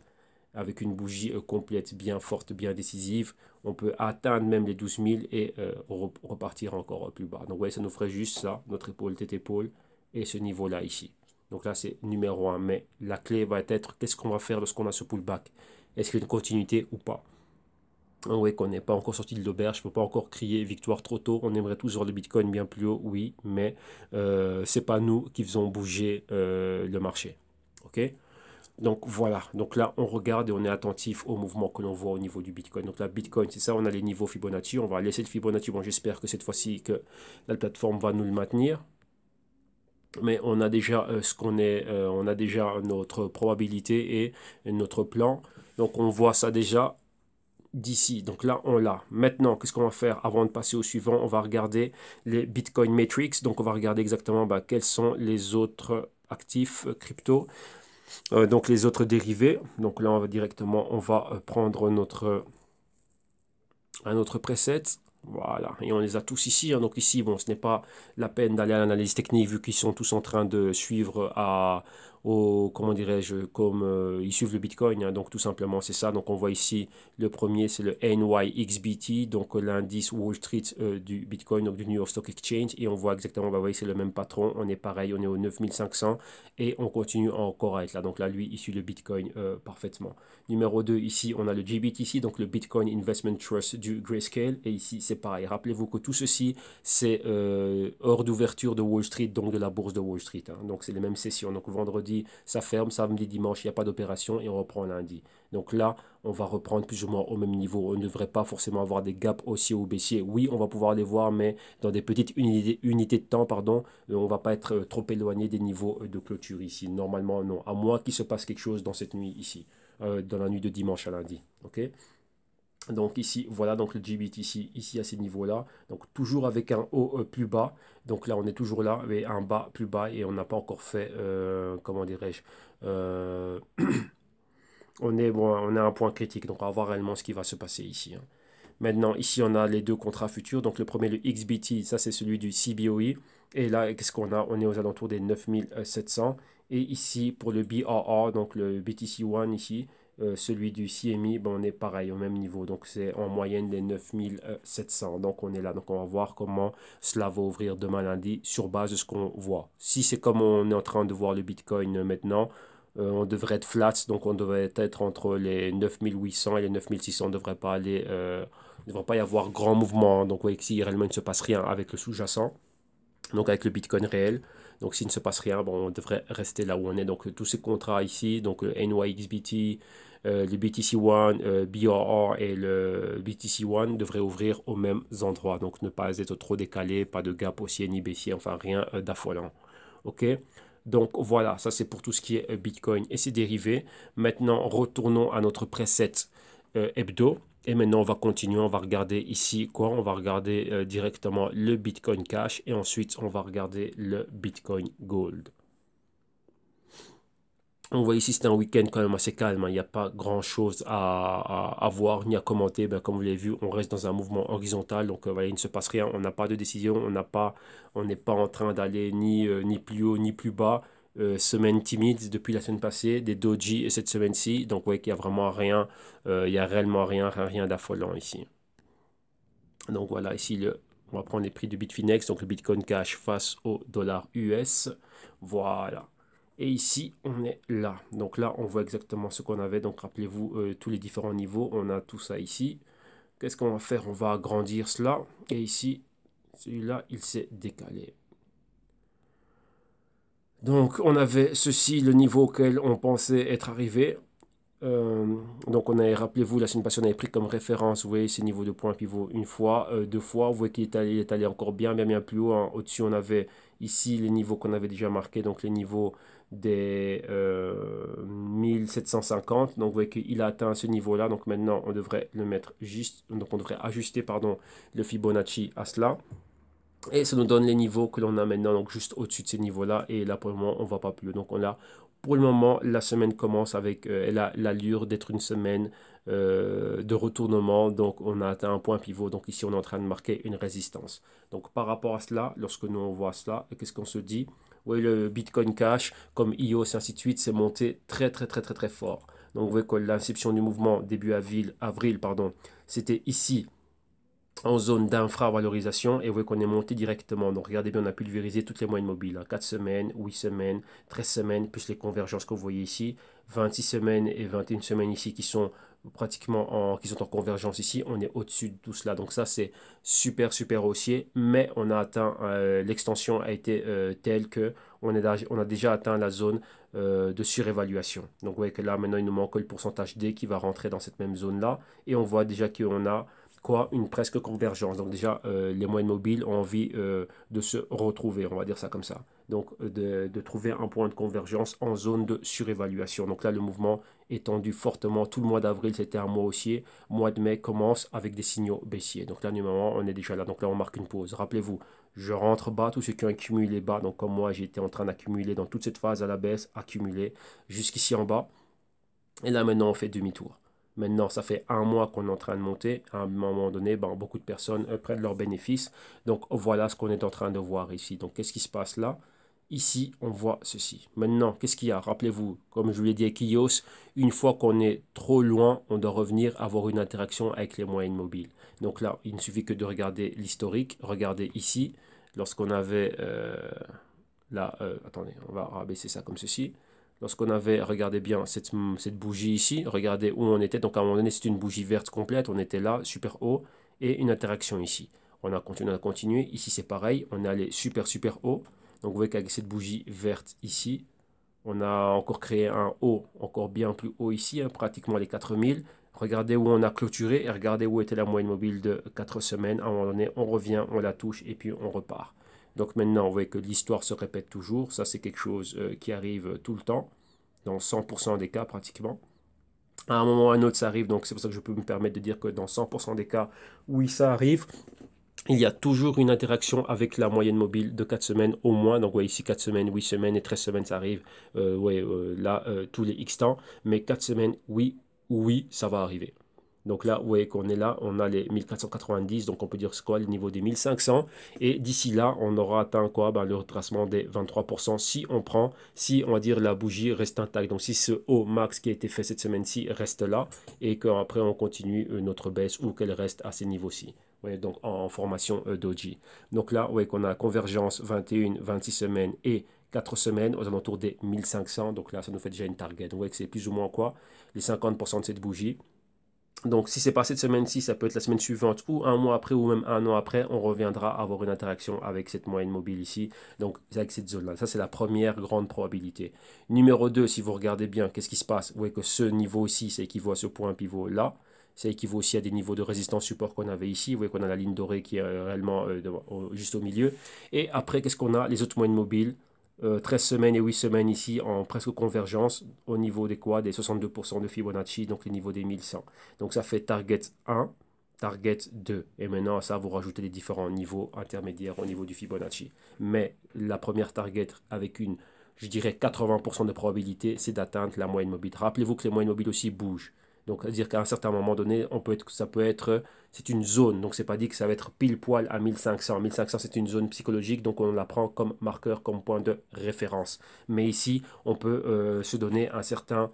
A: avec une bougie complète, bien forte, bien décisive, on peut atteindre même les 12 000 et repartir encore plus bas. Donc, vous voyez, ça nous ferait juste ça, notre épaule, tête, épaule, et ce niveau-là ici. Donc là, c'est numéro 1. Mais la clé va être, qu'est-ce qu'on va faire lorsqu'on a ce pullback? Est-ce qu'il y a une continuité ou pas? Vous voyez qu'on n'est pas encore sorti de l'auberge, je ne peux pas encore crier victoire trop tôt. On aimerait tous voir le Bitcoin bien plus haut, oui, mais ce n'est pas nous qui faisons bouger le marché. OK? Donc voilà, donc là on regarde et on est attentif au mouvement que l'on voit au niveau du Bitcoin. Donc là Bitcoin, c'est ça, on a les niveaux Fibonacci, on va laisser le Fibonacci. Bon, j'espère que cette fois-ci que la plateforme va nous le maintenir. Mais on a déjà on a déjà notre probabilité et notre plan. Donc on voit ça déjà d'ici. Donc là on l'a. Maintenant, qu'est-ce qu'on va faire avant de passer au suivant? On va regarder les Bitcoin Metrics. Donc on va regarder exactement quels sont les autres actifs crypto. Donc les autres dérivés. Donc là, on va directement, on va prendre un autre preset. Voilà, et on les a tous ici. Hein. Donc ici, bon, ce n'est pas la peine d'aller à l'analyse technique vu qu'ils sont tous en train de suivre comment dirais-je, comme ils suivent le Bitcoin. Hein. Donc tout simplement, c'est ça. Donc on voit ici, le premier, c'est le NYXBT, donc l'indice Wall Street du Bitcoin, donc du New York Stock Exchange. Et on voit exactement, vous voyez, c'est le même patron. On est pareil, on est au 9500 et on continue encore à être là. Donc là, lui, il suit le Bitcoin parfaitement. Numéro 2, ici, on a le GBTC, donc le Bitcoin Investment Trust du Grayscale. Et ici, c'est pareil. Rappelez-vous que tout ceci, c'est hors d'ouverture de Wall Street, donc de la bourse de Wall Street. Hein. Donc, c'est les mêmes sessions. Donc, vendredi, ça ferme. Samedi, dimanche, il n'y a pas d'opération et on reprend lundi. Donc là, on va reprendre plus ou moins au même niveau. On ne devrait pas forcément avoir des gaps haussiers ou baissiers. Oui, on va pouvoir les voir, mais dans des petites unités de temps, pardon, on ne va pas être trop éloigné des niveaux de clôture ici. Normalement, non. À moins qu'il se passe quelque chose dans cette nuit ici. Dans la nuit de dimanche à lundi. Ok. Donc ici, voilà, donc le GBTC ici à ces niveaux-là. Donc toujours avec un haut plus bas. Donc là, on est toujours là, avec un bas plus bas et on n'a pas encore fait, comment dirais-je, on est à un point critique. Donc on va voir réellement ce qui va se passer ici. Hein. Maintenant, ici, on a les deux contrats futurs. Donc le premier, le XBT, ça c'est celui du CBOE. Et là, qu'est-ce qu'on a? On est aux alentours des 9700. Et ici, pour le BRR, donc le BTC1 ici, celui du CME, on est pareil, au même niveau. Donc c'est en moyenne des 9700. Donc on est là. Donc on va voir comment cela va ouvrir demain lundi sur base de ce qu'on voit. Si c'est comme on est en train de voir le Bitcoin maintenant, on devrait être flat. Donc on devrait être entre les 9800 et les 9600. On ne devrait pas aller... il ne devrait pas y avoir grand mouvement. Hein. Donc, vous voyez que si réellement il ne se passe rien avec le sous-jacent, donc avec le Bitcoin réel, donc s'il ne se passe rien, on devrait rester là où on est. Donc, tous ces contrats ici, donc le NYXBT, le BTC1, BRR et le BTC1 devraient ouvrir aux mêmes endroits. Donc, ne pas être trop décalé, pas de gap haussier ni baissier, enfin rien d'affolant. OK? Donc voilà, ça c'est pour tout ce qui est Bitcoin et ses dérivés. Maintenant, retournons à notre preset hebdo. Et maintenant, on va continuer, on va regarder ici quoi? On va regarder directement le Bitcoin Cash et ensuite, on va regarder le Bitcoin Gold. On voit ici, c'est un week-end quand même assez calme. Hein. Il n'y a pas grand-chose à voir ni à commenter. Comme vous l'avez vu, on reste dans un mouvement horizontal. Donc, voilà, il ne se passe rien. On n'a pas de décision. On n'est pas en train d'aller ni plus haut ni plus bas. Semaine timide depuis la semaine passée, des doji et cette semaine-ci. Donc, vous voyez qu'il n'y a vraiment rien. Il n'y a réellement rien d'affolant ici. Donc, voilà, ici, on va prendre les prix du Bitfinex. Donc, le Bitcoin Cash face au dollar US. Voilà. Et ici, on est là. Donc là, on voit exactement ce qu'on avait. Donc rappelez-vous, tous les différents niveaux, on a tout ça ici. Qu'est-ce qu'on va faire? On va agrandir cela. Et ici, celui-là, il s'est décalé. Donc on avait ceci, le niveau auquel on pensait être arrivé. Euh, donc on a, rappelez-vous, la semaine passée, on avait pris comme référence, vous voyez, ces niveaux de points pivot une fois, deux fois. Vous voyez qu'il est allé encore bien plus haut, hein. Au-dessus, on avait ici les niveaux qu'on avait déjà marqués, donc les niveaux des 1750. Donc vous voyez qu'il a atteint ce niveau-là. Donc maintenant, on devrait le mettre juste, donc on devrait ajuster, pardon, le Fibonacci à cela. Et ça nous donne les niveaux que l'on a maintenant, donc juste au-dessus de ces niveaux-là. Et là, pour le moment, on ne va pas plus haut. Donc on a, pour le moment, la semaine commence avec, elle a l'allure d'être une semaine de retournement. Donc on a atteint un point pivot. Donc ici, on est en train de marquer une résistance. Donc par rapport à cela, lorsque nous on voit cela, qu'est-ce qu'on se dit? Oui, le Bitcoin Cash, comme IOS et ainsi de suite, c'est monté très fort. Donc vous voyez que l'inception du mouvement début avril, pardon, c'était ici en zone d'infravalorisation et vous voyez qu'on est monté directement. Donc regardez bien, on a pulvérisé toutes les moyennes mobiles, hein. 4 semaines, 8 semaines, 13 semaines, plus les convergences que vous voyez ici. 26 semaines et 21 semaines ici qui sont qui sont en convergence ici. On est au-dessus de tout cela. Donc ça, c'est super haussier. Mais on a atteint, l'extension a été telle que on a déjà atteint la zone de surévaluation. Donc vous voyez que là, maintenant, il nous manque le pourcentage D qui va rentrer dans cette même zone-là. Et on voit déjà qu'on a quoi, une presque convergence. Donc déjà, les moyennes mobiles ont envie de se retrouver, on va dire ça comme ça. Donc de trouver un point de convergence en zone de surévaluation. Donc là, le mouvement est tendu fortement. Tout le mois d'avril, c'était un mois haussier. Mois de mai commence avec des signaux baissiers. Donc là, numéro on est déjà là. Donc là, on marque une pause. Rappelez-vous, je rentre bas, tous ceux qui ont accumulé bas. Donc comme moi, j'étais en train d'accumuler dans toute cette phase à la baisse, accumuler jusqu'ici en bas. Et là, maintenant, on fait demi-tour. Maintenant, ça fait un mois qu'on est en train de monter. À un moment donné, ben, beaucoup de personnes prennent leurs bénéfices. Donc, voilà ce qu'on est en train de voir ici. Donc, qu'est-ce qui se passe là? Ici, on voit ceci. Maintenant, qu'est-ce qu'il y a? Rappelez-vous, comme je vous l'ai dit avec IOS, une fois qu'on est trop loin, on doit revenir avoir une interaction avec les moyennes mobiles. Donc là, il ne suffit que de regarder l'historique. Regardez ici, lorsqu'on avait... là, attendez, on va rabaisser ça comme ceci. Lorsqu'on avait, regardez bien cette bougie ici, regardez où on était. Donc à un moment donné, c'est une bougie verte complète. On était là, super haut, et une interaction ici. On a continué. Ici, c'est pareil. On est allé super haut. Donc vous voyez qu'avec cette bougie verte ici, on a encore créé un haut, encore bien plus haut ici, hein, pratiquement les 4000. Regardez où on a clôturé et regardez où était la moyenne mobile de 4 semaines. À un moment donné, on revient, on la touche et puis on repart. Donc maintenant, vous voyez que l'histoire se répète toujours. Ça, c'est quelque chose qui arrive tout le temps, dans 100% des cas pratiquement. À un moment ou à un autre, ça arrive. Donc c'est pour ça que je peux me permettre de dire que dans 100% des cas, oui, ça arrive. Il y a toujours une interaction avec la moyenne mobile de 4 semaines au moins. Donc, ouais, ici 4 semaines, 8 semaines et 13 semaines, ça arrive là, tous les X temps. Mais 4 semaines, oui, ça va arriver. Donc là, vous voyez qu'on est là, on a les 1490, donc on peut dire c'est quoi, le niveau des 1500. Et d'ici là, on aura atteint quoi? Ben, le retracement des 23% si on va dire la bougie reste intacte. Donc si ce haut max qui a été fait cette semaine-ci reste là et qu'après on continue notre baisse ou qu'elle reste à ces niveaux-ci. Ouais, donc en formation doji. Donc là, ouais, qu'on a convergence 21, 26 semaines et 4 semaines aux alentours des 1500. Donc là, ça nous fait déjà une target. Vous voyez que c'est plus ou moins quoi? Les 50% de cette bougie. Donc si c'est pas cette semaine-ci, ça peut être la semaine suivante ou un mois après ou même un an après, on reviendra avoir une interaction avec cette moyenne mobile ici. Donc avec cette zone-là. Ça, c'est la première grande probabilité. Numéro 2, si vous regardez bien, qu'est-ce qui se passe? Vous voyez que ce niveau ici, c'est équivaut à ce point pivot là. Ça équivaut aussi à des niveaux de résistance support qu'on avait ici. Vous voyez qu'on a la ligne dorée qui est réellement juste au milieu. Et après, qu'est-ce qu'on a? Les autres moyennes mobiles. 13 semaines et 8 semaines ici en presque convergence au niveau des quoi? Des 62% de Fibonacci, donc le niveau des 1100. Donc ça fait target 1, target 2. Et maintenant, ça, vous rajoutez les différents niveaux intermédiaires au niveau du Fibonacci. Mais la première target avec une, je dirais 80% de probabilité, c'est d'atteindre la moyenne mobile. Rappelez-vous que les moyennes mobiles aussi bougent. Donc, c'est-à-dire qu'à un certain moment donné, c'est une zone. Donc, c'est pas dit que ça va être pile poil à 1500. 1500, c'est une zone psychologique, donc on la prend comme marqueur, comme point de référence. Mais ici, on peut se donner un certain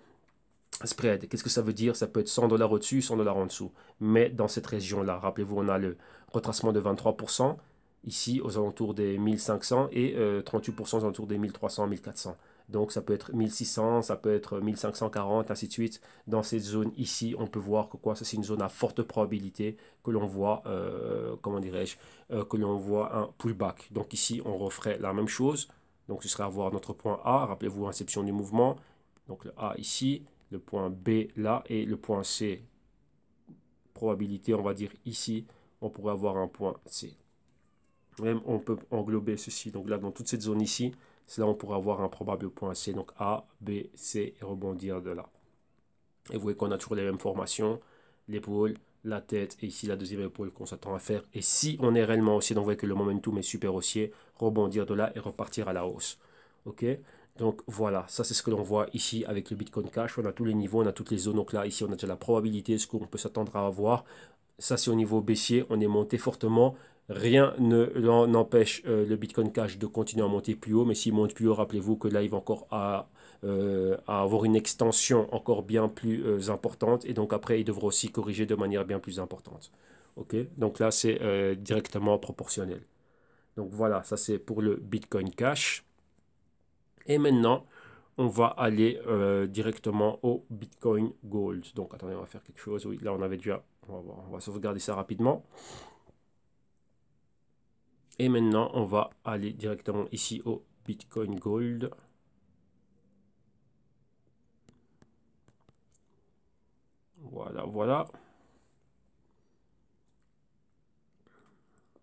A: spread. Qu'est-ce que ça veut dire? Ça peut être 100 dollars au-dessus, 100 dollars en dessous. Mais dans cette région-là, rappelez-vous, on a le retracement de 23%, ici aux alentours des 1500 et 38% aux alentours des 1300, 1400. Donc ça peut être 1600, ça peut être 1540, ainsi de suite. Dans cette zone ici, on peut voir que quoi, ça c'est une zone à forte probabilité que l'on voit, comment dirais-je, que l'on voit un pullback. Donc ici, on referait la même chose. Donc ce serait avoir notre point A, rappelez-vous, inception du mouvement. Donc le A ici, le point B là et le point C. Probabilité, on va dire ici, on pourrait avoir un point C. Même on peut englober ceci. Donc là, dans toute cette zone ici, c'est là on pourrait avoir un probable point C. Donc A, B, C et rebondir de là. Et vous voyez qu'on a toujours les mêmes formations. L'épaule, la tête et ici la deuxième épaule qu'on s'attend à faire. Et si on est réellement haussier, donc vous voyez que le momentum est super haussier, rebondir de là et repartir à la hausse. Ok, donc voilà, ça c'est ce que l'on voit ici avec le Bitcoin Cash. On a tous les niveaux, on a toutes les zones. Donc là, ici, on a déjà la probabilité, ce qu'on peut s'attendre à avoir. Ça, c'est au niveau baissier, on est monté fortement. Rien n'empêche le Bitcoin Cash de continuer à monter plus haut. Mais s'il monte plus haut, rappelez-vous que là, il va encore à avoir une extension encore bien plus importante. Et donc après, il devra aussi corriger de manière bien plus importante. Ok, donc là, c'est directement proportionnel. Donc voilà, ça c'est pour le Bitcoin Cash. Et maintenant, on va aller directement au Bitcoin Gold. Donc attendez, on va faire quelque chose. Oui, là on avait déjà, on va sauvegarder ça rapidement. Et maintenant, on va aller directement ici au Bitcoin Gold. Voilà, voilà.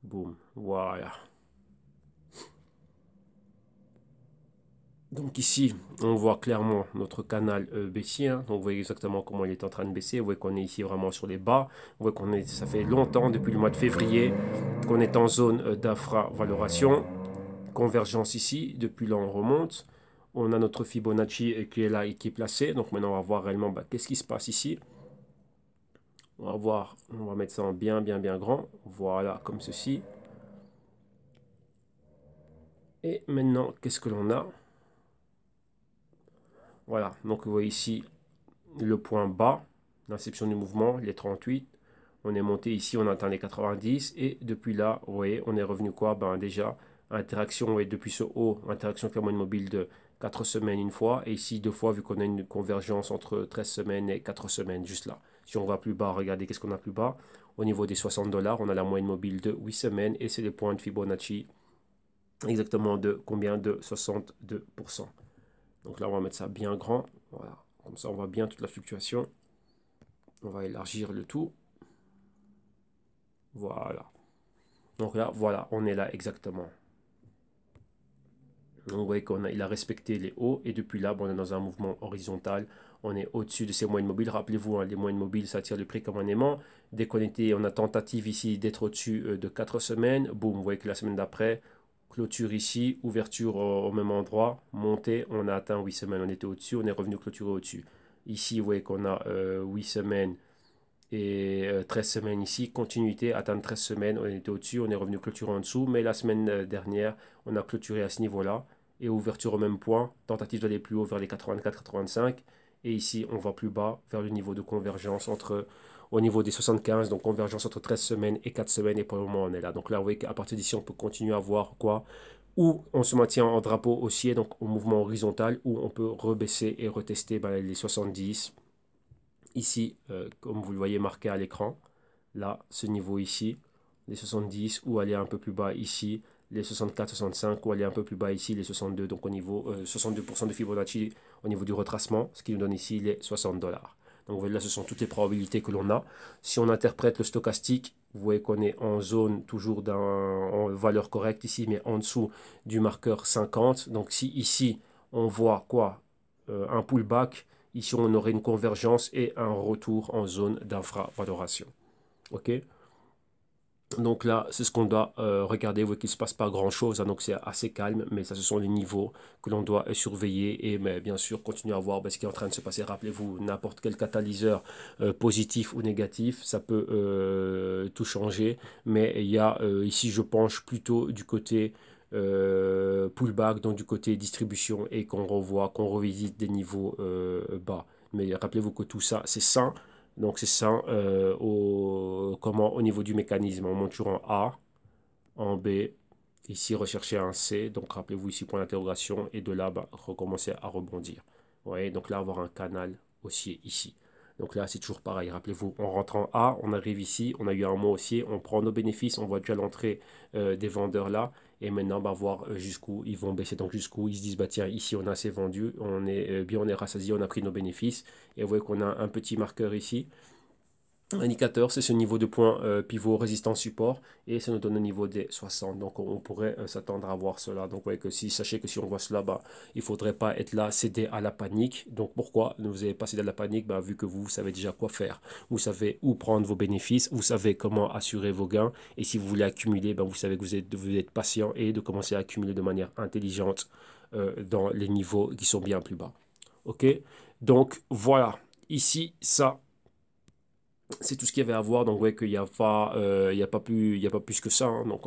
A: Boum, voilà. Donc ici, on voit clairement notre canal baissier. Donc vous voyez exactement comment il est en train de baisser. Vous voyez qu'on est ici vraiment sur les bas. Vous voyez ça fait longtemps, depuis le mois de février, qu'on est en zone d'infravaloration. Convergence ici. Depuis là, on remonte. On a notre Fibonacci qui est là et qui est placé. Donc maintenant, on va voir réellement qu'est-ce qui se passe ici. On va voir, on va mettre ça en bien grand. Voilà, comme ceci. Et maintenant, qu'est-ce que l'on a? Voilà, donc vous voyez ici le point bas, l'inception du mouvement, les 38. On est monté ici, on atteint les 90. Et depuis là, vous voyez, on est revenu quoi? Ben déjà, interaction, ouais, depuis ce haut, interaction avec la moyenne mobile de 4 semaines une fois. Et ici, deux fois, vu qu'on a une convergence entre 13 semaines et 4 semaines, juste là. Si on va plus bas, regardez qu'est-ce qu'on a plus bas. Au niveau des 60 dollars, on a la moyenne mobile de 8 semaines. Et c'est les points de Fibonacci, exactement de combien? De 62%. Donc là, on va mettre ça bien grand. Voilà. Comme ça, on voit bien toute la fluctuation. On va élargir le tout. Voilà. Donc là, voilà, on est là exactement. Donc vous voyez qu'il a respecté les hauts. Et depuis là, bon, on est dans un mouvement horizontal. On est au-dessus de ces moyennes mobiles. Rappelez-vous, hein, les moyennes mobiles, ça tire le prix comme un aimant. Dès qu'on était, on a tentative ici d'être au-dessus de 4 semaines. Boum, vous voyez que la semaine d'après, clôture ici, ouverture au même endroit, montée, on a atteint 8 semaines, on était au-dessus, on est revenu clôturer au-dessus. Ici, vous voyez qu'on a 8 semaines et 13 semaines ici, continuité, atteindre 13 semaines, on était au-dessus, on est revenu clôturer en dessous, mais la semaine dernière, on a clôturé à ce niveau-là, et ouverture au même point, tentative d'aller plus haut vers les 84-85, et ici, on va plus bas, vers le niveau de convergence au niveau des 75, donc convergence entre 13 semaines et 4 semaines, et pour le moment, on est là. Donc là, vous voyez qu'à partir d'ici, on peut continuer à voir quoi, où on se maintient en drapeau haussier, donc au mouvement horizontal, où on peut rebaisser et retester les 70. Ici, comme vous le voyez marqué à l'écran, là, ce niveau ici, les 70, ou aller un peu plus bas ici, les 64-65, ou aller un peu plus bas ici, les 62, donc au niveau 62% de Fibonacci au niveau du retracement, ce qui nous donne ici les 60 dollars. Donc vous voyez là, ce sont toutes les probabilités que l'on a. Si on interprète le stochastique, vous voyez qu'on est en zone toujours en valeur correcte ici, mais en dessous du marqueur 50. Donc si ici, on voit quoi? Un pullback, ici on aurait une convergence et un retour en zone d'infravaloration. Ok, donc là, c'est ce qu'on doit regarder. Vous voyez qu'il ne se passe pas grand-chose, hein, donc c'est assez calme, mais ça, ce sont les niveaux que l'on doit surveiller et mais, bien sûr continuer à voir ce qui est en train de se passer. Rappelez-vous, n'importe quel catalyseur positif ou négatif, ça peut tout changer, mais il y a ici, je penche plutôt du côté pullback, donc du côté distribution et qu'on revoit, qu'on revisite des niveaux bas. Mais rappelez-vous que tout ça, c'est sain. Donc c'est ça au niveau du mécanisme. On monte toujours en A, en B Ici, recherchez un C, donc rappelez-vous ici point d'interrogation, et de là, bah, recommencez à rebondir. Vous voyez, donc là, avoir un canal haussier ici. Donc là, c'est toujours pareil. Rappelez-vous, on rentre en A, on arrive ici, on a eu un mot haussier, on prend nos bénéfices, on voit déjà l'entrée des vendeurs là. Et maintenant, bah, voir jusqu'où ils vont baisser. Donc jusqu'où ils se disent, bah tiens, ici on a assez vendu, on est bien, on est rassasié, on a pris nos bénéfices. Et vous voyez qu'on a un petit marqueur ici. Indicateur, c'est ce niveau de point pivot, résistance, support, et ça nous donne le niveau des 60. Donc on pourrait s'attendre à voir cela. Donc vous voyez que si, sachez que si on voit cela, bah, il ne faudrait pas être là, céder à la panique. Donc pourquoi ne vous avez pas cédé à la panique? Bah, vu que vous savez déjà quoi faire. Vous savez où prendre vos bénéfices, vous savez comment assurer vos gains, et si vous voulez accumuler, bah, vous savez que vous êtes patient et de commencer à accumuler de manière intelligente dans les niveaux qui sont bien plus bas. Ok? Donc voilà, ici, ça c'est tout ce qu'il y avait à voir. Donc, ouais, qu'il n'y a pas, il y a pas plus que ça, hein. Donc,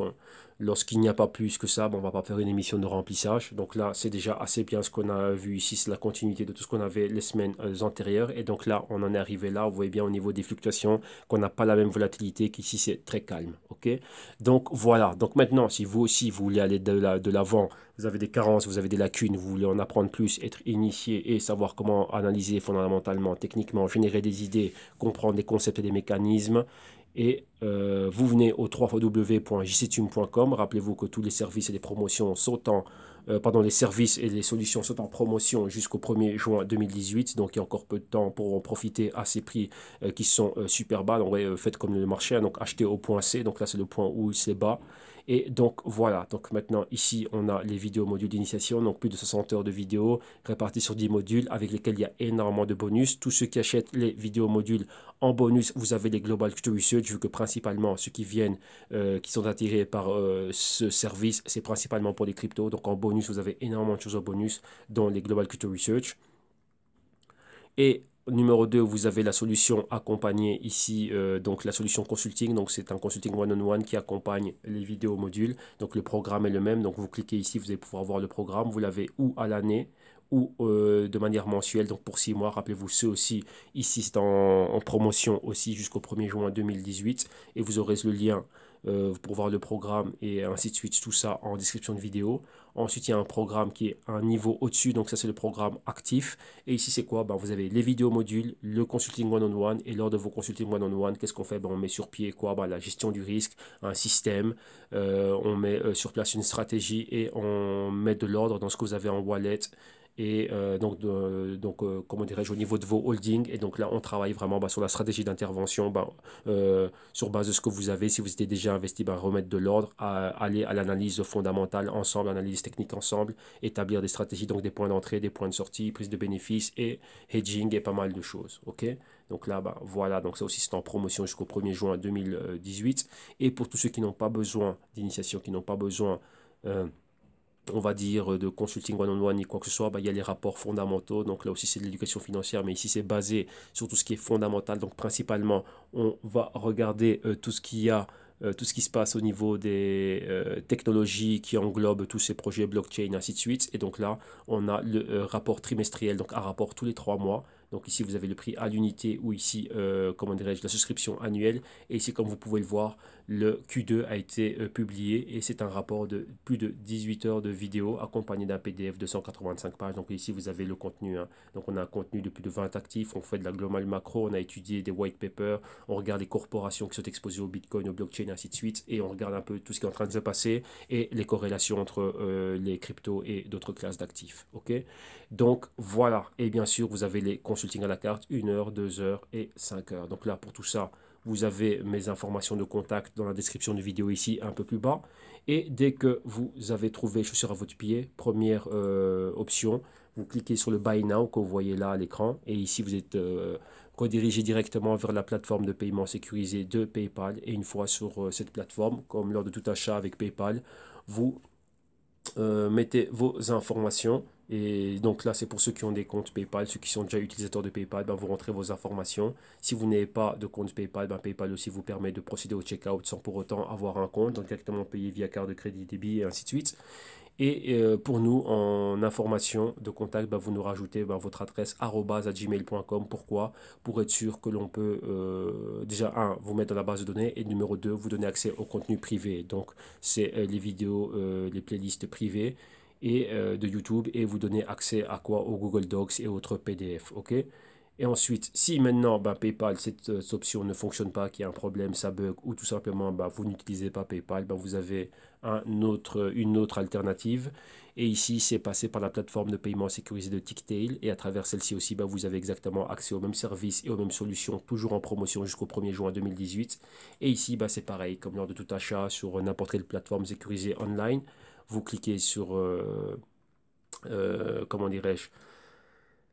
A: lorsqu'il n'y a pas plus que ça, bon, on va pas faire une émission de remplissage. Donc là, c'est déjà assez bien ce qu'on a vu ici. C'est la continuité de tout ce qu'on avait les semaines antérieures. Et donc là, on en est arrivé là. Vous voyez bien au niveau des fluctuations qu'on n'a pas la même volatilité qu'ici, c'est très calme. OK? Donc, voilà. Donc maintenant, si vous aussi, vous voulez aller de l'avant, vous avez des carences, vous avez des lacunes, vous voulez en apprendre plus, être initié et savoir comment analyser fondamentalement, techniquement, générer des idées, comprendre des concepts et des mécanismes. Et vous venez au www.jctune.com. Rappelez-vous que tous les services et les promotions sont en pardon, les services et les solutions sont en promotion jusqu'au 1er juin 2018. Donc il y a encore peu de temps pour en profiter à ces prix qui sont super bas. Donc ouais, faites comme le marché, hein, donc achetez au point C. Donc là c'est le point où c'est bas. Et donc voilà, donc maintenant ici on a les vidéos modules d'initiation, donc plus de 60 heures de vidéos réparties sur 10 modules avec lesquels il y a énormément de bonus. Tous ceux qui achètent les vidéos modules en bonus, vous avez les Global Crypto Research, vu que principalement ceux qui viennent, qui sont attirés par ce service, c'est principalement pour les cryptos. Donc en bonus, vous avez énormément de choses en bonus dans les Global Crypto Research. Et numéro 2, vous avez la solution accompagnée ici, donc la solution consulting. Donc c'est un consulting one-on-one qui accompagne les vidéos modules. Donc le programme est le même. Donc vous cliquez ici, vous allez pouvoir voir le programme. Vous l'avez ou à l'année ou de manière mensuelle, donc pour 6 mois. Rappelez-vous, ceux aussi, ici c'est en promotion aussi jusqu'au 1er juin 2018. Et vous aurez le lien pour voir le programme et ainsi de suite, tout ça en description de vidéo. Ensuite, il y a un programme qui est un niveau au-dessus, donc ça c'est le programme actif. Et ici, c'est quoi? Ben, vous avez les vidéos modules, le consulting one-on-one. Et lors de vos consulting one-on-one, qu'est-ce qu'on fait? Ben, on met sur pied quoi? Ben, la gestion du risque, un système. On met sur place une stratégie et on met de l'ordre dans ce que vous avez en wallet. Et comment dirais-je, au niveau de vos holdings. Et donc là, on travaille vraiment ben, sur la stratégie d'intervention, ben, sur base de ce que vous avez. Si vous étiez déjà investi, ben, remettre de l'ordre, aller à l'analyse fondamentale ensemble, analyse technique ensemble, établir des stratégies, donc des points d'entrée, des points de sortie, prise de bénéfices et hedging et pas mal de choses. Ok? Donc là, ben, voilà, donc ça aussi c'est en promotion jusqu'au 1er juin 2018. Et pour tous ceux qui n'ont pas besoin d'initiation, qui n'ont pas besoin on va dire, de consulting one-on-one ni quoi que ce soit, bah, il y a les rapports fondamentaux. Donc là aussi, c'est de l'éducation financière, mais ici, c'est basé sur tout ce qui est fondamental. Donc principalement, on va regarder tout ce qu'il y a, tout ce qui se passe au niveau des technologies qui englobent tous ces projets blockchain, ainsi de suite. Et donc là, on a le rapport trimestriel, donc un rapport tous les 3 mois. Donc ici, vous avez le prix à l'unité ou ici, comment dirais-je, la souscription annuelle. Et ici, comme vous pouvez le voir, le Q2 a été publié et c'est un rapport de plus de 18 heures de vidéo accompagné d'un PDF de 185 pages. Donc ici, vous avez le contenu, hein. Donc on a un contenu de plus de 20 actifs, on fait de la global macro, on a étudié des white papers, on regarde les corporations qui sont exposées au Bitcoin, au blockchain, ainsi de suite. Et on regarde un peu tout ce qui est en train de se passer et les corrélations entre les cryptos et d'autres classes d'actifs. Ok? Donc voilà. Et bien sûr, vous avez les consulting à la carte, 1 heure, 2 heures et 5 heures. Donc là, pour tout ça, vous avez mes informations de contact dans la description de vidéo ici, un peu plus bas. Et dès que vous avez trouvé chaussure à votre pied, première option, vous cliquez sur le Buy Now que vous voyez là à l'écran. Et ici, vous êtes redirigé directement vers la plateforme de paiement sécurisée de PayPal. Et une fois sur cette plateforme, comme lors de tout achat avec PayPal, vous mettez vos informations. Et donc là, c'est pour ceux qui ont des comptes PayPal, ceux qui sont déjà utilisateurs de PayPal, ben, vous rentrez vos informations. Si vous n'avez pas de compte PayPal, ben, PayPal aussi vous permet de procéder au checkout sans pour autant avoir un compte, donc directement payer via carte de crédit débit et ainsi de suite. Et pour nous, en information de contact, bah, vous nous rajoutez bah, votre adresse @gmail.com. Pourquoi? Pour être sûr que l'on peut déjà, un, vous mettre dans la base de données et numéro 2, vous donner accès au contenu privé. Donc, c'est les vidéos, les playlists privées et de YouTube et vous donner accès à quoi? Au Google Docs et autres PDF. OK? Et ensuite, si maintenant ben, PayPal, cette option ne fonctionne pas, qu'il y a un problème, ça bug, ou tout simplement ben, vous n'utilisez pas PayPal, ben, vous avez une autre alternative. Et ici, c'est passé par la plateforme de paiement sécurisée de Ticktail. Et à travers celle-ci aussi, ben, vous avez exactement accès aux mêmes services et aux mêmes solutions, toujours en promotion jusqu'au 1er juin 2018. Et ici, ben, c'est pareil, comme lors de tout achat sur n'importe quelle plateforme sécurisée online. Vous cliquez sur, comment dirais-je,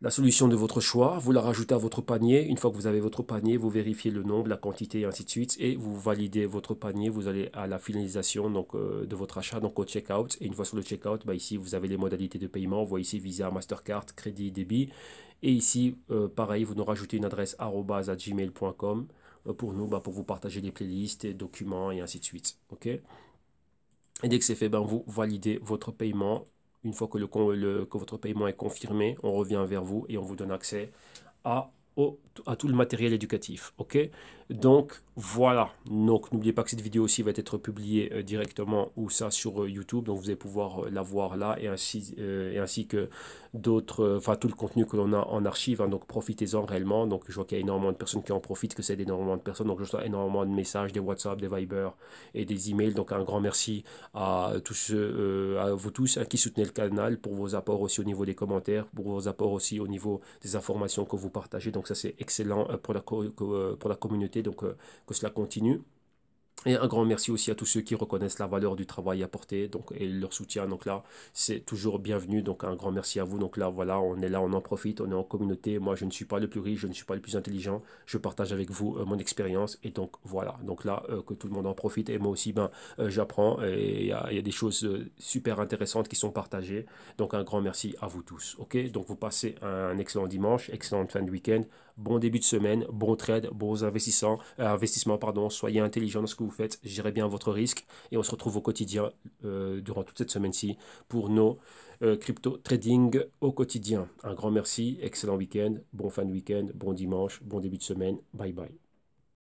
A: la solution de votre choix, vous la rajoutez à votre panier. Une fois que vous avez votre panier, vous vérifiez le nombre, la quantité et ainsi de suite. Et vous validez votre panier. Vous allez à la finalisation donc, de votre achat, donc au checkout. Et une fois sur le checkout, bah, ici, vous avez les modalités de paiement. Vous voyez ici Visa, Mastercard, crédit, débit. Et ici, pareil, vous nous rajoutez une adresse @gmail.com pour nous, bah, pour vous partager les playlists, les documents et ainsi de suite. OK? Et dès que c'est fait, ben, vous validez votre paiement. Une fois que, que votre paiement est confirmé, on revient vers vous et on vous donne accès à, à tout le matériel éducatif. OK? Donc voilà. Donc n'oubliez pas que cette vidéo aussi va être publiée directement ou ça sur YouTube. Donc vous allez pouvoir la voir là et ainsi que d'autres, enfin tout le contenu que l'on a en archive. Hein. Donc profitez-en réellement. Donc je vois qu'il y a énormément de personnes qui en profitent, que c'est énormément de personnes. Donc je reçois énormément de messages, des WhatsApp, des Viber et des emails. Donc un grand merci à tous à vous tous hein, qui soutenez le canal pour vos apports aussi au niveau des commentaires, pour vos apports aussi au niveau des informations que vous partagez. Donc ça c'est excellent pour pour la communauté, donc que cela continue. Et un grand merci aussi à tous ceux qui reconnaissent la valeur du travail apporté donc, et leur soutien. Donc là, c'est toujours bienvenu. Donc un grand merci à vous. Donc là, voilà, on est là, on en profite, on est en communauté. Moi, je ne suis pas le plus riche, je ne suis pas le plus intelligent. Je partage avec vous mon expérience. Et donc voilà, donc là, que tout le monde en profite. Et moi aussi, ben, j'apprends. Et il y a des choses super intéressantes qui sont partagées. Donc un grand merci à vous tous. OK? Donc vous passez un excellent dimanche, excellente fin de week-end. Bon début de semaine, bon trade, bons investissements, pardon. Soyez intelligent dans ce que vous faites, gérez bien votre risque et on se retrouve au quotidien durant toute cette semaine-ci pour nos crypto trading au quotidien. Un grand merci, excellent week-end, bon fin de week-end, bon dimanche, bon début de semaine. Bye bye.